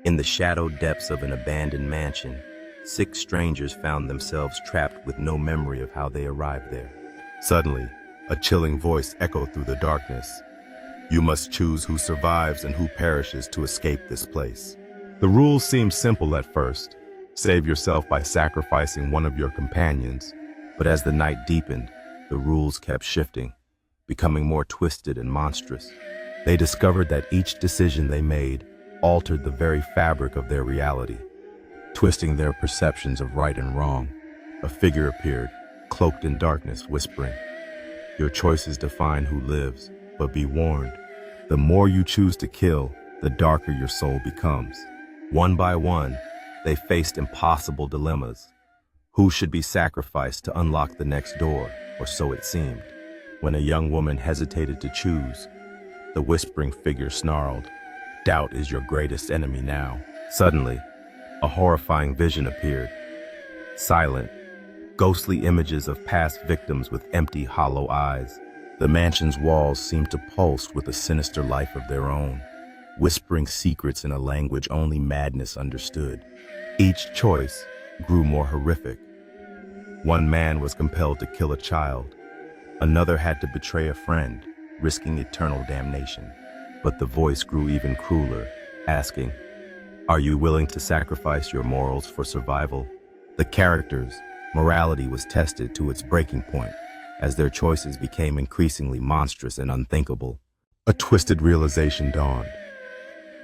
In the shadowed depths of an abandoned mansion, 6 strangers found themselves trapped with no memory of how they arrived there. Suddenly, a chilling voice echoed through the darkness. You must choose who survives and who perishes to escape this place. The rules seemed simple at first. Save yourself by sacrificing one of your companions. But as the night deepened, the rules kept shifting, becoming more twisted and monstrous. They discovered that each decision they made altered the very fabric of their reality, twisting their perceptions of right and wrong. A figure appeared, cloaked in darkness, whispering, "Your choices define who lives, but be warned. The more you choose to kill, the darker your soul becomes." One by one, they faced impossible dilemmas. Who should be sacrificed to unlock the next door, or so it seemed. When a young woman hesitated to choose, the whispering figure snarled, "Doubt is your greatest enemy now." Suddenly, a horrifying vision appeared. Silent, ghostly images of past victims with empty, hollow eyes. The mansion's walls seemed to pulse with a sinister life of their own, whispering secrets in a language only madness understood. Each choice grew more horrific. One man was compelled to kill a child. Another had to betray a friend, risking eternal damnation. But the voice grew even crueler, asking, "Are you willing to sacrifice your morals for survival?" The characters' morality was tested to its breaking point, as their choices became increasingly monstrous and unthinkable. A twisted realization dawned.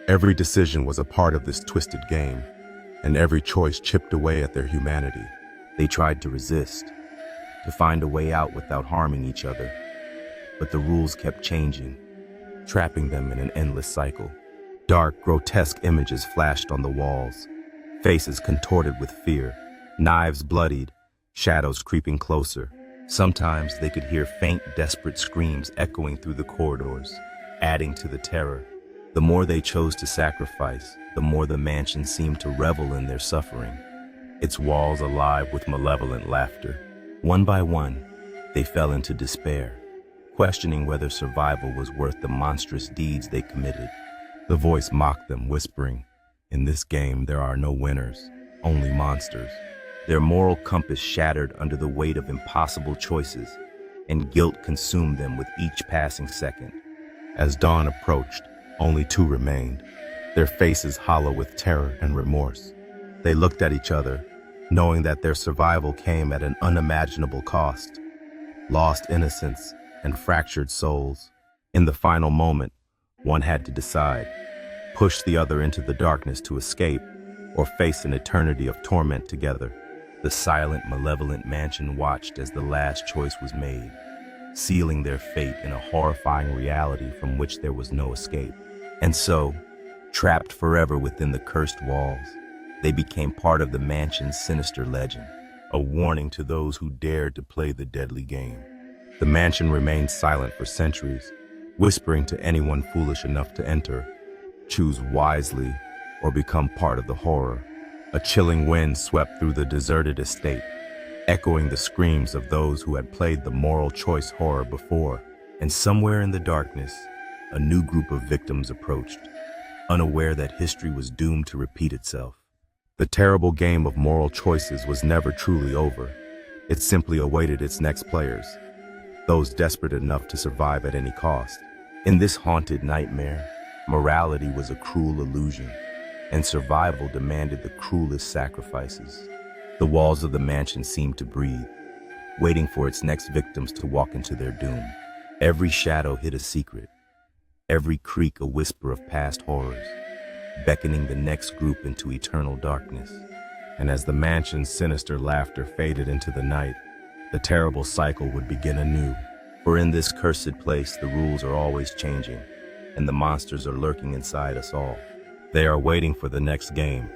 Every decision was a part of this twisted game, and every choice chipped away at their humanity. They tried to resist, to find a way out without harming each other. But the rules kept changing, trapping them in an endless cycle. Dark, grotesque images flashed on the walls, faces contorted with fear, knives bloodied, shadows creeping closer. Sometimes they could hear faint, desperate screams echoing through the corridors, adding to the terror. The more they chose to sacrifice, the more the mansion seemed to revel in their suffering, its walls alive with malevolent laughter. One by one, they fell into despair, questioning whether survival was worth the monstrous deeds they committed. The voice mocked them, whispering, "In this game there are no winners, only monsters." Their moral compass shattered under the weight of impossible choices, and guilt consumed them with each passing second. As dawn approached, only 2 remained, their faces hollow with terror and remorse. They looked at each other, knowing that their survival came at an unimaginable cost. Lost innocence and fractured souls. In the final moment, one had to decide, push the other into the darkness to escape, or face an eternity of torment together. The silent, malevolent mansion watched as the last choice was made, sealing their fate in a horrifying reality from which there was no escape. And so, trapped forever within the cursed walls, they became part of the mansion's sinister legend, a warning to those who dared to play the deadly game. The mansion remained silent for centuries, whispering to anyone foolish enough to enter, "Choose wisely or become part of the horror." A chilling wind swept through the deserted estate, echoing the screams of those who had played the moral choice horror before. And somewhere in the darkness, a new group of victims approached, unaware that history was doomed to repeat itself. The terrible game of moral choices was never truly over. It simply awaited its next players, those desperate enough to survive at any cost. In this haunted nightmare, morality was a cruel illusion, and survival demanded the cruelest sacrifices. The walls of the mansion seemed to breathe, waiting for its next victims to walk into their doom. Every shadow hid a secret, every creak a whisper of past horrors, beckoning the next group into eternal darkness. And as the mansion's sinister laughter faded into the night, the terrible cycle would begin anew. For in this cursed place, the rules are always changing, and the monsters are lurking inside us all. They are waiting for the next game,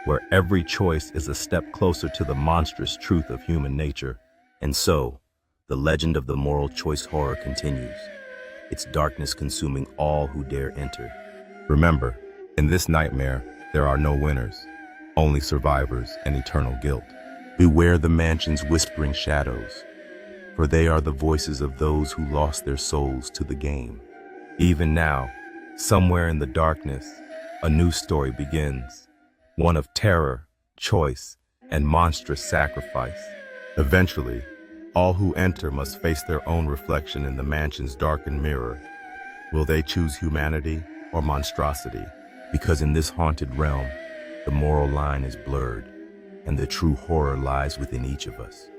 where every choice is a step closer to the monstrous truth of human nature. And so, the legend of the moral choice horror continues, its darkness consuming all who dare enter. Remember, in this nightmare, there are no winners, only survivors and eternal guilt. Beware the mansion's whispering shadows, for they are the voices of those who lost their souls to the game. Even now, somewhere in the darkness, a new story begins, one of terror, choice, and monstrous sacrifice. Eventually, all who enter must face their own reflection in the mansion's darkened mirror. Will they choose humanity or monstrosity? Because in this haunted realm, the moral line is blurred, and the true horror lies within each of us.